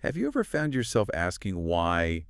Have you ever found yourself asking why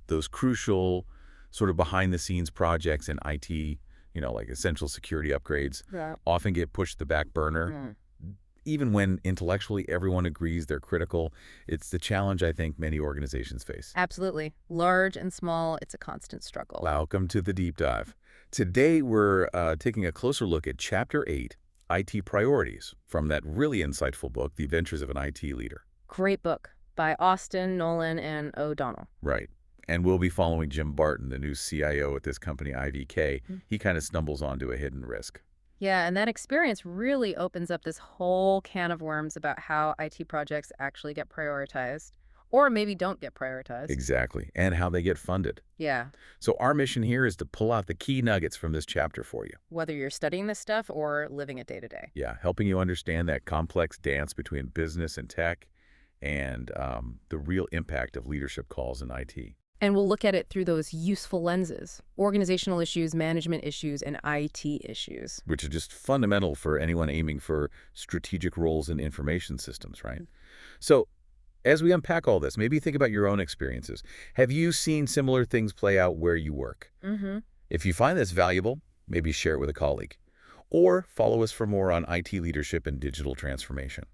those crucial sort of behind-the-scenes projects in IT, like essential security upgrades, Yeah. often get pushed to the back burner? Mm. Even when intellectually everyone agrees they're critical, it's the challenge I think many organizations face. Absolutely. Large and small, it's a constant struggle. Welcome to the Deep Dive. Today we're taking a closer look at Chapter 8, IT Priorities, from that really insightful book, The Adventures of an IT Leader. Great book by Austin, Nolan, and O'Donnell. Right. And we'll be following Jim Barton, the new CIO at this company, IVK. He kind of stumbles onto a hidden risk. Yeah, and that experience really opens up this whole can of worms about how IT projects actually get prioritized, or maybe don't get prioritized. Exactly. And how they get funded. Yeah, So our mission here is to pull out the key nuggets from this chapter for you. whether you're studying this stuff or living it day to day. Yeah, helping you understand that complex dance between business and tech and the real impact of leadership calls in IT. And we'll look at it through those useful lenses: organizational issues, management issues, and IT issues. Which are just fundamental for anyone aiming for strategic roles in information systems, right? So as we unpack all this, maybe think about your own experiences. Have you seen similar things play out where you work? Mm-hmm. If you find this valuable, maybe share it with a colleague. Or follow us for more on IT leadership and digital transformation.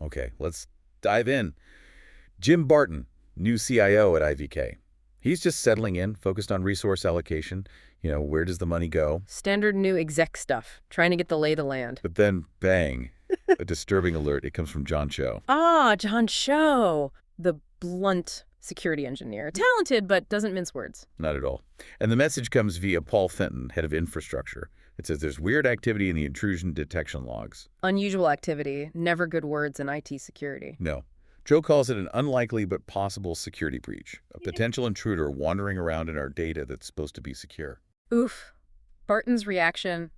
Okay, let's dive in. Jim Barton, new CIO at IVK. He's just settling in, focused on resource allocation. Where does the money go? Standard new exec stuff, trying to get the lay of the land. But then, bang, a disturbing alert. It comes from John Cho. Ah, John Cho, the blunt security engineer. Talented, but doesn't mince words. Not at all. And the message comes via Paul Fenton, head of infrastructure. It says there's weird activity in the intrusion detection logs. Unusual activity, never good words in IT security. No. Joe calls it an unlikely but possible security breach, a potential intruder wandering around in our data that's supposed to be secure. Oof. Barton's reaction,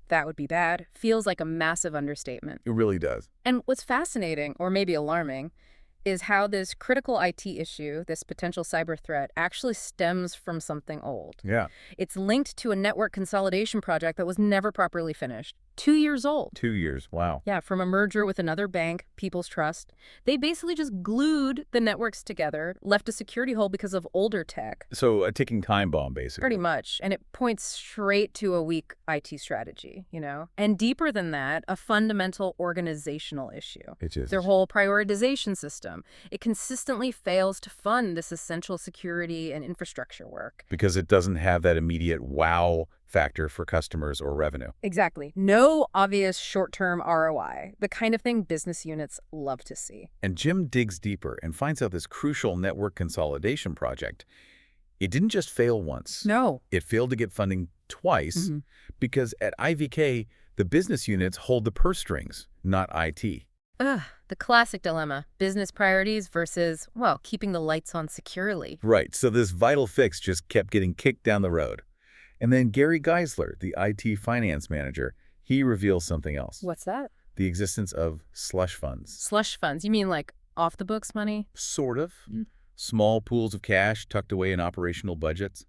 that would be bad, feels like a massive understatement. It really does. And what's fascinating, or maybe alarming, is how this critical IT issue, this potential cyber threat, actually stems from something old. Yeah. It's linked to a network consolidation project that was never properly finished. 2 years old. 2 years. Wow. Yeah, from a merger with another bank, People's Trust. They basically just glued the networks together, left a security hole because of older tech. So a ticking time bomb, basically. Pretty much. And it points straight to a weak IT strategy, And deeper than that, a fundamental organizational issue. It is. Their whole prioritization system. It consistently fails to fund this essential security and infrastructure work. Because it doesn't have that immediate wow factor for customers or revenue. Exactly. No obvious short-term ROI, the kind of thing business units love to see. And Jim digs deeper and finds out this crucial network consolidation project, it didn't just fail once. No. It failed to get funding twice because at IVK, the business units hold the purse strings, not IT. Ugh, the classic dilemma. Business priorities versus, keeping the lights on securely. Right, so this vital fix just kept getting kicked down the road. And then Gary Geisler, the IT finance manager, he reveals something else. What's that? The existence of slush funds. Slush funds. You mean like off-the-books money? Sort of. Small pools of cash tucked away in operational budgets.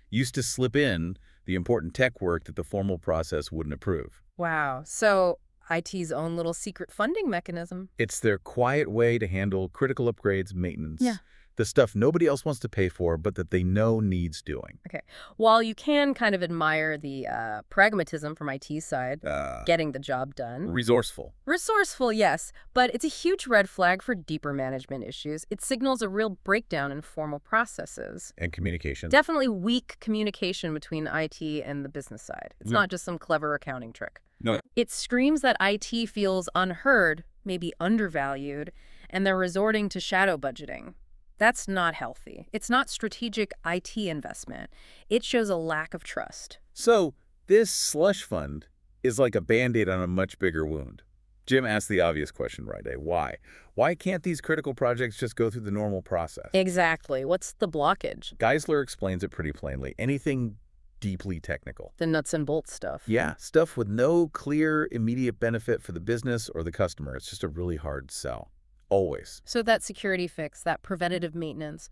Used to slip in the important tech work that the formal process wouldn't approve. Wow. So IT's own little secret funding mechanism. It's their quiet way to handle critical upgrades, maintenance. Yeah. The stuff nobody else wants to pay for, but that they know needs doing. Okay. While you can kind of admire the pragmatism from IT's side, getting the job done. Resourceful. Resourceful, yes, but it's a huge red flag for deeper management issues. It signals a real breakdown in formal processes. And communication. Definitely weak communication between IT and the business side. It's not just some clever accounting trick. No. It screams that IT feels unheard, maybe undervalued, and they're resorting to shadow budgeting. That's not healthy. It's not strategic IT investment. It shows a lack of trust. So this slush fund is like a Band-Aid on a much bigger wound. Jim asked the obvious question right away. Why? Why can't these critical projects just go through the normal process? Exactly. What's the blockage? Geisler explains it pretty plainly. Anything deeply technical. The nuts and bolts stuff. Yeah, stuff with no clear immediate benefit for the business or the customer. It's just a really hard sell. Always. So that security fix, that preventative maintenance,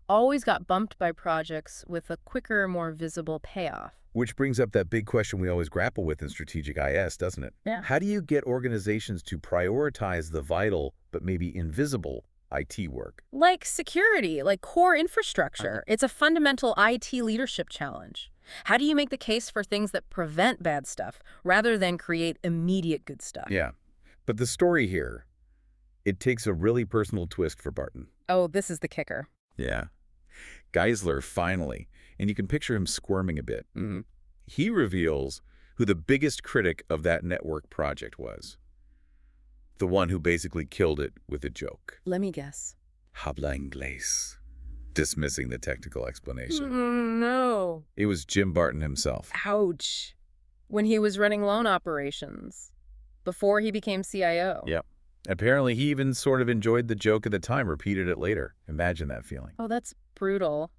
always got bumped by projects with a quicker, more visible payoff. Which brings up that big question we always grapple with in strategic IS, doesn't it? Yeah. How do you get organizations to prioritize the vital but maybe invisible IT work? Like security, like core infrastructure. It's a fundamental IT leadership challenge. How do you make the case for things that prevent bad stuff rather than create immediate good stuff? Yeah. But the story here, it takes a really personal twist for Barton. Oh, this is the kicker. Yeah. Geisler finally, and you can picture him squirming a bit. He reveals who the biggest critic of that network project was. The one who basically killed it with a joke. Let me guess. Habla inglés. Dismissing the technical explanation. No. It was Jim Barton himself. Ouch. When he was running loan operations. Before he became CIO. Yep. Apparently, he even sort of enjoyed the joke at the time, repeated it later. Imagine that feeling. Oh, that's brutal.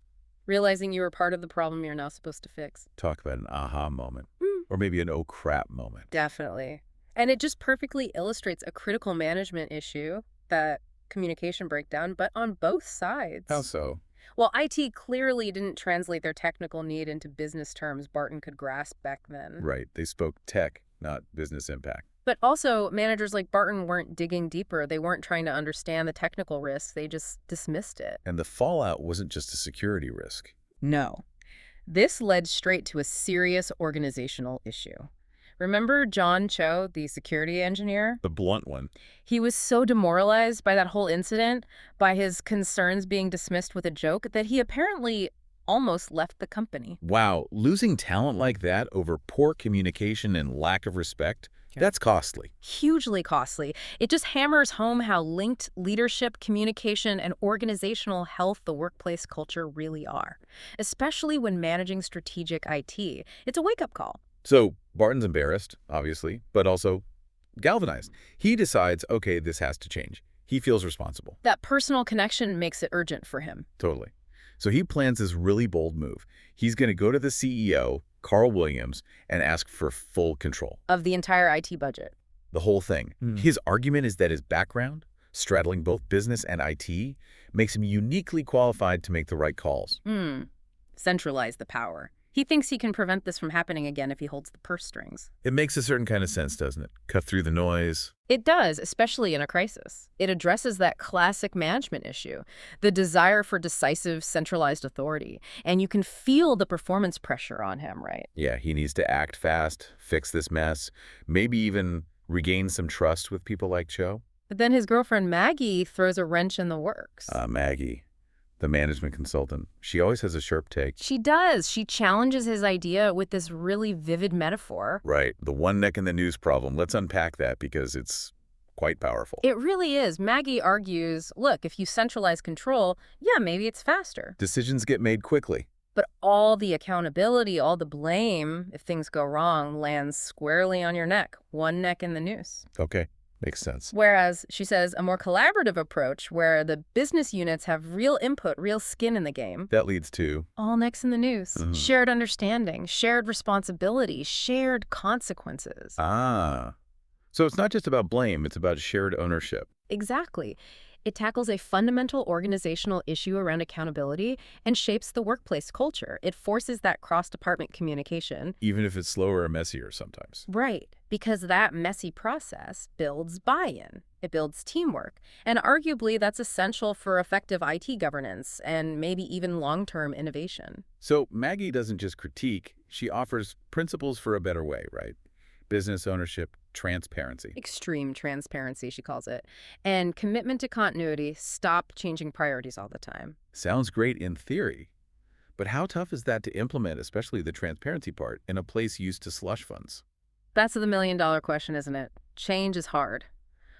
Realizing you were part of the problem you're now supposed to fix. Talk about an aha moment. Or maybe an oh crap moment. Definitely. And it just perfectly illustrates a critical management issue, that communication breakdown, but on both sides. How so? Well, IT clearly didn't translate their technical need into business terms Barton could grasp back then. Right. They spoke tech, not business impact. But also, managers like Barton weren't digging deeper. They weren't trying to understand the technical risks. They just dismissed it. And the fallout wasn't just a security risk. No. This led straight to a serious organizational issue. Remember John Cho, the security engineer? The blunt one. He was so demoralized by that whole incident, by his concerns being dismissed with a joke, that he apparently almost left the company. Wow, losing talent like that over poor communication and lack of respect, that's costly. Hugely costly. It just hammers home how linked leadership, communication, and organizational health the workplace culture really are, especially when managing strategic IT. It's a wake-up call. So Barton's embarrassed, obviously, but also galvanized. He decides, okay, this has to change. He feels responsible. That personal connection makes it urgent for him. Totally. So he plans this really bold move. He's going to go to the CEO, Carl Williams, and ask for full control. Of the entire IT budget. The whole thing. His argument is that his background, straddling both business and IT, makes him uniquely qualified to make the right calls. Centralize the power. He thinks he can prevent this from happening again if he holds the purse strings. It makes a certain kind of sense, doesn't it? Cut through the noise. It does, especially in a crisis. It addresses that classic management issue, the desire for decisive, centralized authority. And you can feel the performance pressure on him, right? Yeah, he needs to act fast, fix this mess, maybe even regain some trust with people like Cho. But then his girlfriend Maggie throws a wrench in the works. Maggie, the management consultant. She always has a sharp take. She does. She challenges his idea with this really vivid metaphor. Right. The one neck in the news problem. Let's unpack that because it's quite powerful. It really is. Maggie argues, look, if you centralize control, yeah, maybe it's faster. Decisions get made quickly. But all the accountability, all the blame, if things go wrong, lands squarely on your neck. One neck in the noose. Okay. Makes sense. Whereas, she says, a more collaborative approach where the business units have real input, real skin in the game. That leads to all necks in the noose. Shared understanding, shared responsibility, shared consequences. So it's not just about blame, it's about shared ownership. Exactly. It tackles a fundamental organizational issue around accountability and shapes the workplace culture. It forces that cross-department communication. Even if it's slower or messier sometimes. Right, because that messy process builds buy-in. It builds teamwork. And arguably, that's essential for effective IT governance and maybe even long-term innovation. So Maggie doesn't just critique, she offers principles for a better way, right? Business ownership, transparency. Extreme transparency, she calls it. And commitment to continuity, stop changing priorities all the time. Sounds great in theory. But how tough is that to implement, especially the transparency part, in a place used to slush funds? That's the million-dollar question, isn't it? Change is hard.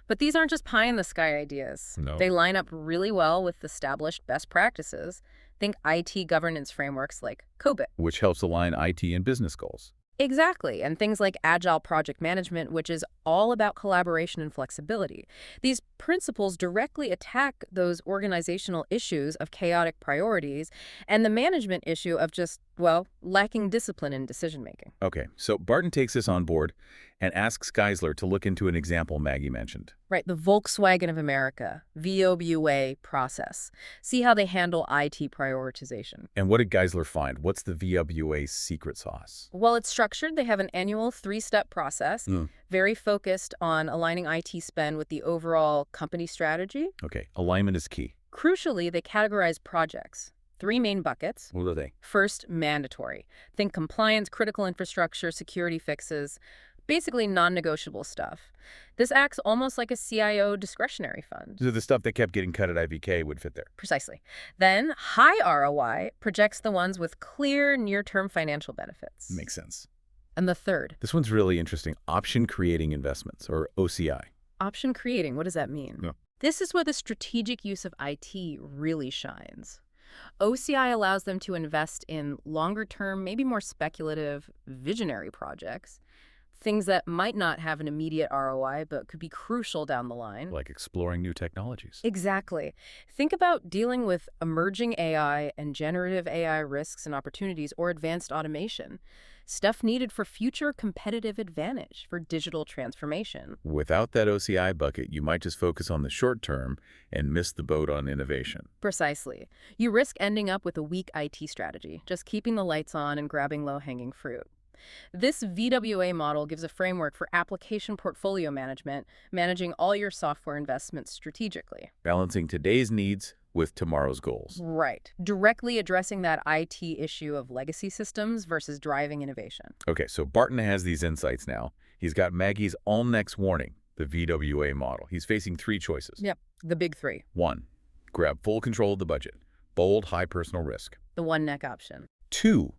But these aren't just pie-in-the-sky ideas. No. They line up really well with established best practices. Think IT governance frameworks like COBIT. Which helps align IT and business goals. Exactly, and things like agile project management, which is all about collaboration and flexibility. These principles directly attack those organizational issues of chaotic priorities and the management issue of just, well, lacking discipline in decision-making. Okay, so Barton takes this on board and asks Geisler to look into an example Maggie mentioned. Right, the Volkswagen of America, VOWA process. See how they handle IT prioritization. And what did Geisler find? What's the VWA secret sauce? Well, it's structured. They have an annual 3-step process, very focused on aligning IT spend with the overall company strategy. Okay, alignment is key. Crucially, they categorize projects. 3 main buckets. What are they? First, mandatory. Think compliance, critical infrastructure, security fixes, basically non-negotiable stuff. This acts almost like a CIO discretionary fund. So the stuff that kept getting cut at IVK would fit there. Precisely. Then, high ROI projects the ones with clear near-term financial benefits. Makes sense. And the third. This one's really interesting. Option creating investments, or OCI. Option creating, what does that mean? Yeah. This is where the strategic use of IT really shines. OCI allows them to invest in longer-term, maybe more speculative, visionary projects, things that might not have an immediate ROI but could be crucial down the line. Like exploring new technologies. Exactly. Think about dealing with emerging AI and generative AI risks and opportunities, or advanced automation. Stuff needed for future competitive advantage, for digital transformation. Without that OCI bucket, you might just focus on the short term and miss the boat on innovation. Precisely. You risk ending up with a weak IT strategy, just keeping the lights on and grabbing low-hanging fruit. This VWA model gives a framework for application portfolio management, managing all your software investments strategically. Balancing today's needs with tomorrow's goals. Right. Directly addressing that IT issue of legacy systems versus driving innovation. Okay, so Barton has these insights now. He's got Maggie's all-next warning, the VWA model. He's facing 3 choices. Yep, the big 3. 1, grab full control of the budget. Bold, high personal risk. The one-neck option. 2,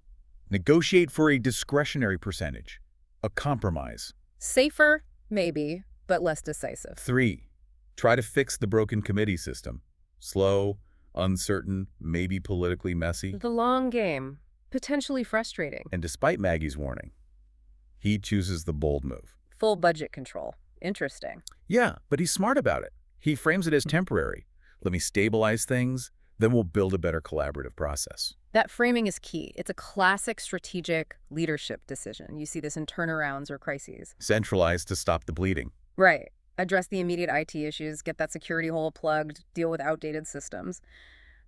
negotiate for a discretionary percentage, a compromise. Safer, maybe, but less decisive. 3, try to fix the broken committee system. Slow, uncertain, maybe politically messy. The long game, potentially frustrating. And despite Maggie's warning, he chooses the bold move. Full budget control. Interesting. Yeah, but he's smart about it. He frames it as temporary. Let me stabilize things, then we'll build a better collaborative process. That framing is key. It's a classic strategic leadership decision. You see this in turnarounds or crises. Centralize to stop the bleeding. Right. Address the immediate IT issues, get that security hole plugged, deal with outdated systems.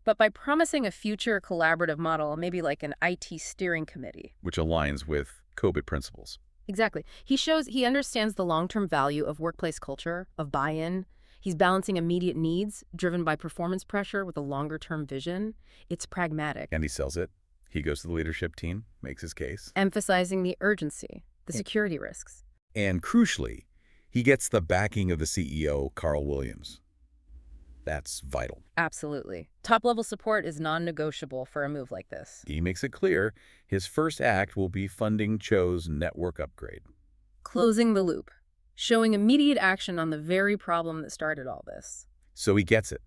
But by promising a future collaborative model, maybe like an IT steering committee. Which aligns with COBIT principles. Exactly. He shows he understands the long-term value of workplace culture, of buy-in. He's balancing immediate needs, driven by performance pressure, with a longer-term vision. It's pragmatic. And he sells it. He goes to the leadership team, makes his case. Emphasizing the urgency, the security risks. And crucially, he gets the backing of the CEO, Carl Williams. That's vital. Absolutely. Top-level support is non-negotiable for a move like this. He makes it clear his first act will be funding Cho's network upgrade. Closing the loop. Showing immediate action on the very problem that started all this. So he gets it.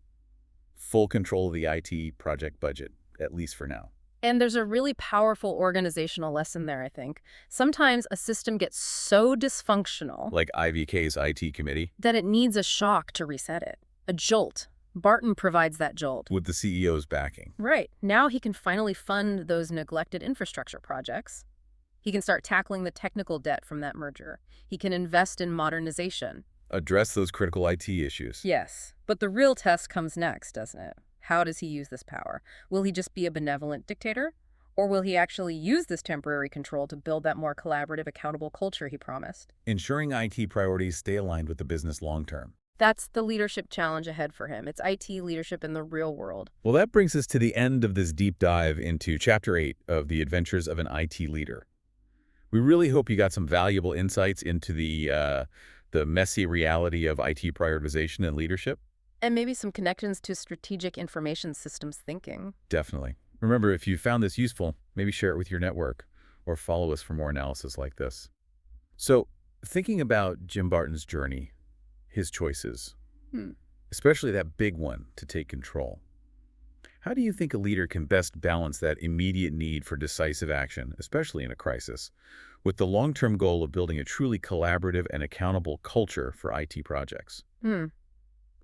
Full control of the IT project budget, at least for now. And there's a really powerful organizational lesson there, I think. Sometimes a system gets so dysfunctional, Like IVK's IT committee, that it needs a shock to reset it. A jolt. Barton provides that jolt. with the CEO's backing. Right. Now he can finally fund those neglected infrastructure projects. He can start tackling the technical debt from that merger. He can invest in modernization. Address those critical IT issues. Yes. But the real test comes next, doesn't it? How does he use this power? Will he just be a benevolent dictator? Or will he actually use this temporary control to build that more collaborative, accountable culture he promised? Ensuring IT priorities stay aligned with the business long-term. That's the leadership challenge ahead for him. It's IT leadership in the real world. Well, that brings us to the end of this deep dive into Chapter 8 of The Adventures of an IT Leader. We really hope you got some valuable insights into the messy reality of IT prioritization and leadership. And maybe some connections to strategic information systems thinking. Definitely. Remember, if you found this useful, maybe share it with your network or follow us for more analysis like this. So, thinking about Jim Barton's journey, his choices, especially that big one to take control, how do you think a leader can best balance that immediate need for decisive action, especially in a crisis, with the long-term goal of building a truly collaborative and accountable culture for IT projects?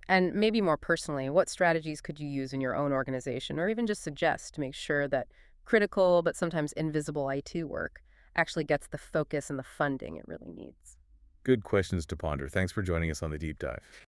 And maybe more personally, what strategies could you use in your own organization or even just suggest to make sure that critical but sometimes invisible IT work actually gets the focus and the funding it really needs? Good questions to ponder. Thanks for joining us on the deep dive.